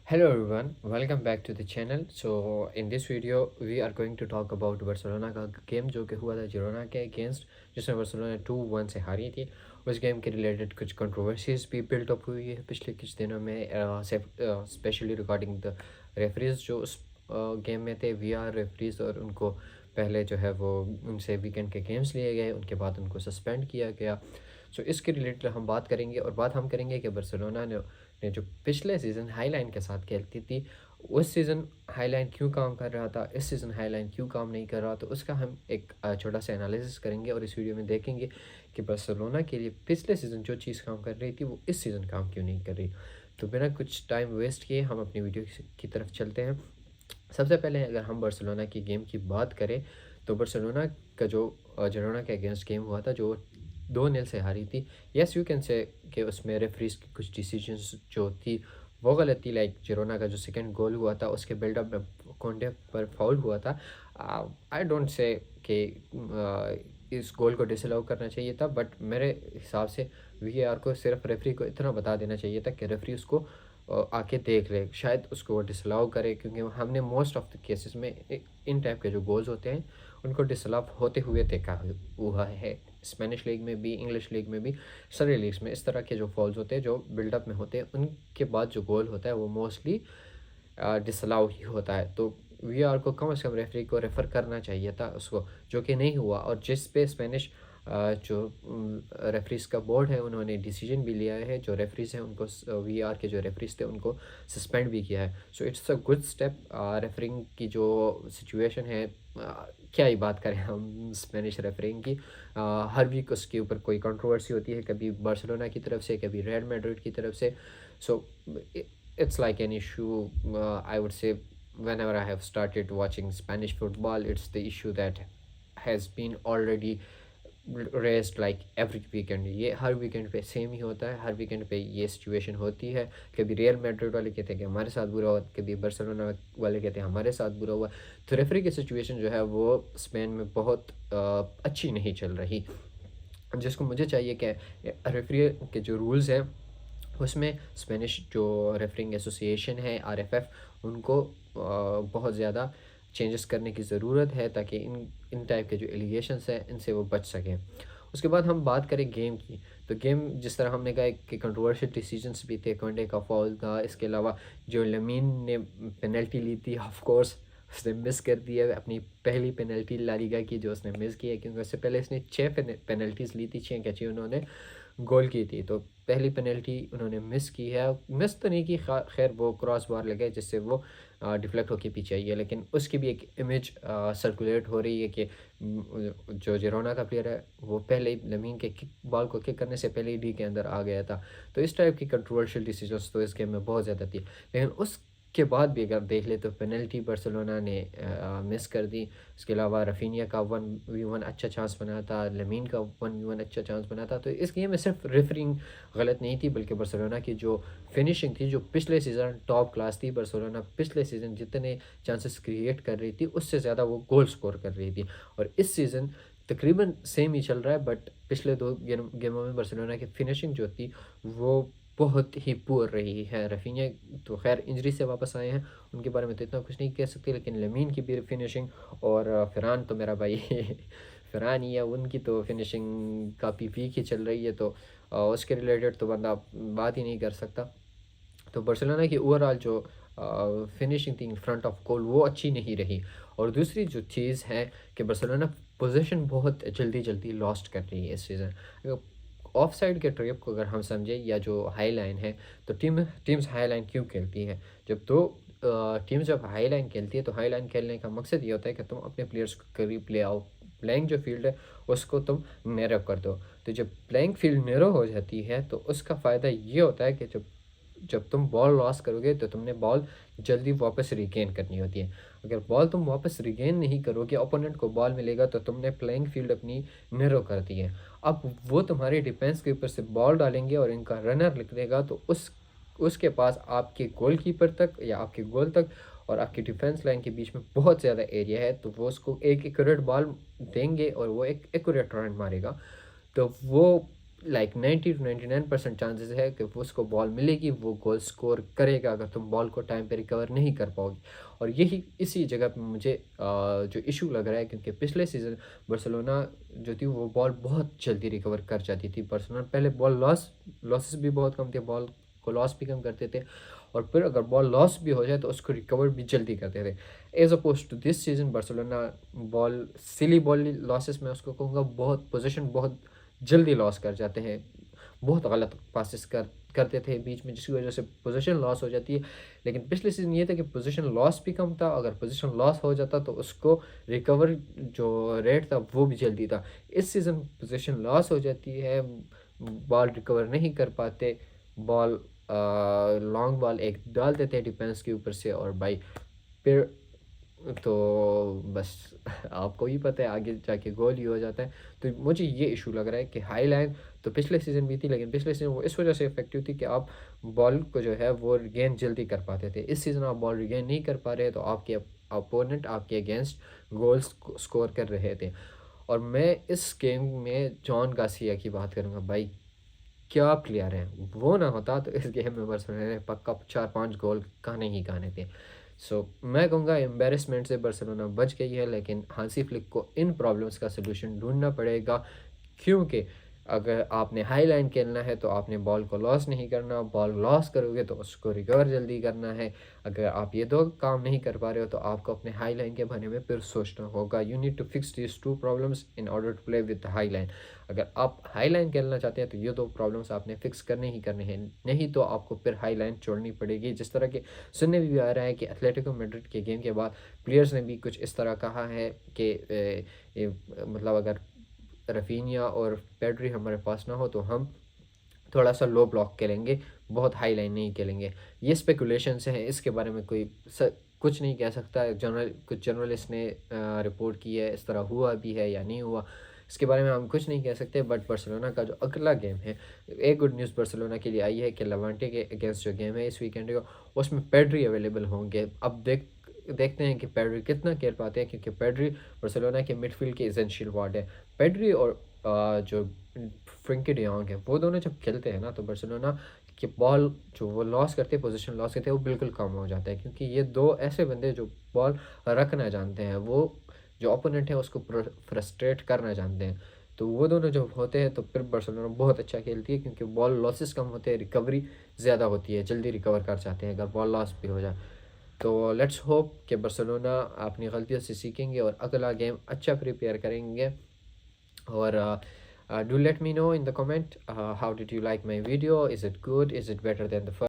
Hello everyone, welcome back to the channel. So in this video we are going to talk about Barcelona का game जो कि हुआ था Girona के against, जिसमें बार्सिलोना 2-1 से हारी थी। उस गेम के रिलेटेड कुछ कंट्रोवर्सीज भी बिल्टअप हुई है पिछले कुछ दिनों में, स्पेशली रिगार्डिंग द रेफरीज जो उस गेम में थे, वीआर रेफरीज, और उनको पहले जो है वो उनसे वीकेंड के गेम्स लिए गए, उनके बाद उनको सस्पेंड किया गया। सो इसके रिलेटेड हम बात करेंगे, और बात हम करेंगे कि बार्सिलोना ने जो पिछले सीज़न हाईलाइन के साथ खेलती थी, उस सीज़न हाईलाइन क्यों काम कर रहा था, इस सीज़न हाईलाइन क्यों काम नहीं कर रहा, तो उसका हम एक छोटा सा एनालिसिस करेंगे और इस वीडियो में देखेंगे कि बार्सिलोना के लिए पिछले सीज़न जो चीज़ काम कर रही थी वो इस सीज़न काम क्यों नहीं कर रही। तो बिना कुछ टाइम वेस्ट किए हम अपनी वीडियो की तरफ चलते हैं। सबसे पहले अगर हम बार्सिलोना की गेम की बात करें तो बार्सिलोना का जो जिरोना के अगेंस्ट गेम हुआ था, जो 2-0 से हारी थी। येस, यू कैन से कि उसमें रेफरीज की कुछ डिसीजंस जो थी वो गलत थी। लाइक जिरोना का जो सेकंड गोल हुआ था उसके बिल्डअप में कोंडे पर फाउल हुआ था। आई डोंट से कि इस गोल को डिसअलाउ करना चाहिए था, बट मेरे हिसाब से वीएआर को सिर्फ रेफरी को इतना बता देना चाहिए था कि रेफरी उसको आके देख ले, शायद उसको वो डिसअलाउ करे, क्योंकि हमने मोस्ट ऑफ द केसेस में इन टाइप के जो गोल्स होते हैं उनको डिसअलाउ होते हुए देखा हुआ है। स्पेनिश लीग में भी, इंग्लिश लीग में भी, सारी लीग्स में इस तरह के जो फॉल्स होते हैं जो बिल्डअप में होते हैं, उनके बाद जो गोल होता है वो मोस्टली डिसअलाउ ही होता है। तो वीआर को कम से कम रेफरी को रेफ़र करना चाहिए था उसको, जो कि नहीं हुआ। और जिस पे स्पेनिश जो रेफरीज का बोर्ड है उन्होंने डिसीजन भी लिया है, जो रेफरीज हैं उनको, वीआर के जो रेफरीज थे उनको सस्पेंड भी किया है। So it's a good step. Referring की जो सिचुएशन है, क्या ही बात करें हम स्पेनिश रेफरिंग की। हर वीक उसके ऊपर कोई कंट्रोवर्सी होती है, कभी बार्सिलोना की तरफ से, कभी रियल मैड्रिड की तरफ से। सो it's like an issue. I would say whenever I have started watching Spanish football, it's the issue that has been already raised like every weekend. ये हर वीकेंड पे सेम ही होता है, हर वीकेंड पे ये सिचुएशन होती है। कभी रियल मैड्रिड वाले कहते हैं कि हमारे साथ बुरा हुआ, कभी बार्सिलोना वाले कहते हैं हमारे साथ बुरा हुआ। तो रेफरी की सिचुएशन जो है वो स्पेन में बहुत अच्छी नहीं चल रही, जिसको मुझे चाहिए कि रेफरी के जो रूल्स हैं उसमें स्पेनिश जो रेफरिंग एसोसिएशन है, आरएफएफ, उनको बहुत ज़्यादा चेंजेस करने की ज़रूरत है, ताकि इन टाइप के जो एलिगेशंस हैं इनसे वो बच सकें। उसके बाद हम बात करें गेम की, तो गेम जिस तरह हमने कहा कि कंट्रोवर्शियल डिसीजंस भी थे, कोंडे का फॉल था, इसके अलावा जो लमीन ने पेनल्टी ली थी, ऑफ कोर्स उसने मिस कर दी है अपनी पहली पेनल्टी ला लीगा की, जो उसने मिस की है, क्योंकि उससे पहले इसने 6 पेनल्टीज़ ली थी, 6 कैची उन्होंने गोल की थी। तो पहली पेनल्टी उन्होंने मिस की है, मिस तो नहीं की, खैर वो क्रॉस बार लगे जिससे वो डिफ्लेक्ट होकर पीछे आई है, लेकिन उसकी भी एक इमेज सर्कुलेट हो रही है कि जो जिरोना का प्लेयर है वो पहले ही लमीन के बॉल को किक करने से पहले ही डी के अंदर आ गया था। तो इस टाइप की कंट्रोवर्शियल डिसीजंस तो इस गेम में बहुत ज़्यादा थी, लेकिन उसके बाद भी अगर देख ले तो पेनल्टी बार्सिलोना ने मिस कर दी। इसके अलावा रफीनिया का 1v1 अच्छा चांस बना था, लमीन का 1v1 अच्छा चांस बना था। तो इस गेम में सिर्फ रेफरिंग गलत नहीं थी, बल्कि बार्सिलोना की जो फिनिशिंग थी, जो पिछले सीज़न टॉप क्लास थी। बार्सिलोना पिछले सीज़न जितने चांसेस क्रिएट कर रही थी उससे ज़्यादा वो गोल स्कोर कर रही थी, और इस सीज़न तकरीबन सेम ही चल रहा है। बट पिछले 2 गेमों में बार्सिलोना की फिनिशिंग जो थी वो बहुत ही पुअर रही है। रफीनिया तो खैर इंजरी से वापस आए हैं, उनके बारे में तो इतना कुछ नहीं कह सकते, लेकिन लमीन की भी फिनिशिंग, और फ़िरान तो मेरा भाई फ़िरान ही है, उनकी तो फिनिशिंग काफ़ी वीक ही चल रही है। तो उसके रिलेटेड तो बंदा बात ही नहीं कर सकता। तो बार्सिलोना की ओवरऑल जो फिनिशिंग थी इन फ्रंट ऑफ गोल वो अच्छी नहीं रही। और दूसरी जो चीज़ है कि बार्सिलोना पोजीशन बहुत जल्दी जल्दी लॉस्ट कर रही है इस सीज़न। ऑफ साइड के ट्रिप को अगर हम समझें, या जो हाई लाइन है, तो टीम्स हाई लाइन क्यों खेलती हैं? जब दो टीम्स जब हाई लाइन खेलती है तो हाई लाइन खेलने का मकसद ये होता है कि तुम अपने प्लेयर्स को करीब ले आओ, प्लेइंग जो फील्ड है उसको तुम नैरो कर दो। तो जब प्लेइंग फील्ड नैरो हो जाती है तो उसका फ़ायदा ये होता है कि जब जब तुम बॉल लॉस करोगे तो तुमने बॉल जल्दी वापस रिगेन करनी होती है। अगर बॉल तुम वापस रिगेन नहीं करोगे, ओपोनेंट को बॉल मिलेगा तो तुमने प्लेइंग फील्ड अपनी नैरो कर दी है। अब वो तुम्हारे डिफेंस के ऊपर से बॉल डालेंगे और इनका रनर निकलेगा, तो उसके पास आपके गोलकीपर तक या आपके गोल तक और आपकी डिफेंस लाइन के बीच में बहुत ज़्यादा एरिया है, तो वो उसको एक एक्यूरेट बॉल देंगे और वो एक एक्यूरेट रन मारेगा। तो वो लाइक 90 to 99% चांसेस है कि वो उसको बॉल मिलेगी, वो गोल स्कोर करेगा अगर तुम बॉल को टाइम पे रिकवर नहीं कर पाओगे। और यही इसी जगह पे मुझे जो इशू लग रहा है, क्योंकि पिछले सीज़न बार्सिलोना जो थी वो बॉल बहुत जल्दी रिकवर कर जाती थी। बार्सिलोना पहले बॉल लॉसेस भी बहुत कम थे, बॉल को लॉस भी कम करते थे, और फिर अगर बॉल लॉस भी हो जाए तो उसको रिकवर भी जल्दी करते थे। As opposed to this season Barcelona ball silly ball losses मैं उसको कहूँगा, बहुत पोजीशन बहुत जल्दी लॉस कर जाते हैं, बहुत गलत पासिस करते थे बीच में, जिसकी वजह से पोजीशन लॉस हो जाती है। लेकिन पिछले सीज़न ये था कि पोजीशन लॉस भी कम था, अगर पोजीशन लॉस हो जाता तो उसको रिकवर जो रेट था वो भी जल्दी था। इस सीज़न पोजीशन लॉस हो जाती है, बॉल रिकवर नहीं कर पाते, बॉल लॉन्ग बॉल एक डाल देते हैं डिफेंस के ऊपर से, और भाई फिर तो बस आपको ही पता है आगे जाके गोल ही हो जाता है। तो मुझे ये इशू लग रहा है कि हाई लाइन तो पिछले सीज़न भी थी, लेकिन पिछले सीज़न वो इस वजह से इफेक्टिव थी कि आप बॉल को जो है वो रिगेन जल्दी कर पाते थे। इस सीज़न आप बॉल रिगेन नहीं कर पा रहे, तो आपके अपोनेंट आपके अगेंस्ट गोल्स स्कोर कर रहे थे। और मैं इस गेम में जॉन गार्सिया की बात करूँगा, भाई क्या प्लेयर है, वो ना होता तो इस गेम में बार्सिलोना ने पक्का 4-5 गोल कहने ही कहने थे। सो मैं कहूँगा एम्बेरसमेंट से बार्सिलोना बच गई है, लेकिन हांसी फ्लिक को इन प्रॉब्लम्स का सलूशन ढूंढना पड़ेगा, क्योंकि अगर आपने हाई लाइन खेलना है तो आपने बॉल को लॉस नहीं करना, बॉल लॉस करोगे तो उसको रिकवर जल्दी करना है। अगर आप ये दो काम नहीं कर पा रहे हो तो आपको अपने हाई लाइन के बारे में फिर सोचना होगा। You need to fix these two problems in order to play with high line. अगर आप हाई लाइन खेलना चाहते हैं तो ये दो प्रॉब्लम्स आपने फिक्स करने ही करने हैं, नहीं तो आपको फिर हाई लाइन छोड़नी पड़ेगी। जिस तरह के सुनने भी आ रहा है कि एथलेटिको मैड्रिड के गेम के बाद प्लेयर्स ने भी कुछ इस तरह कहा है कि मतलब अगर रफीनिया और पेड्री हमारे पास ना हो तो हम थोड़ा सा लो ब्लॉक खेलेंगे, बहुत हाई लाइन नहीं खेलेंगे। ये स्पेकुलेशंस हैं, इसके बारे में कोई कुछ नहीं कह सकता। कुछ जर्नलिस्ट ने रिपोर्ट की है, इस तरह हुआ भी है या नहीं हुआ, इसके बारे में हम कुछ नहीं कह सकते। बट बार्सिलोना का जो अगला गेम है, एक गुड न्यूज़ बार्सिलोना के लिए आई है कि लेवांटे के अगेंस्ट जो गेम है इस वीकेंड को, उसमें पेड्री अवेलेबल होंगे। अब देखते हैं कि पेड्री कितना खेल पाते हैं, क्योंकि पेड्री बार्सिलोना के मिडफील्ड के एसेंशियल पार्ट है। पेड्री और जो फ्रेंकी de Jong है, वो दोनों जब खेलते हैं ना तो बार्सिलोना कि बॉल जो वो लॉस करते हैं, पोजीशन लॉस करते हैं, वो बिल्कुल कम हो जाता है, क्योंकि ये दो ऐसे बंदे जो बॉल रखना जानते हैं, वो जो ओपोनेंट है उसको फ्रस्ट्रेट करना जानते हैं। तो वो दोनों जब होते हैं तो फिर बार्सिलोना बहुत अच्छा खेलती है, क्योंकि बॉल लॉसेस कम होते हैं, रिकवरी ज़्यादा होती है, जल्दी रिकवर कर जाते हैं अगर बॉल लॉस भी हो जाए। तो लेट्स होप कि बार्सिलोना अपनी गलतियों से सीखेंगे और अगला गेम अच्छा प्रिपेयर करेंगे। और do let me know in the comment, how did you like my video? Is it good? Is it better than the first?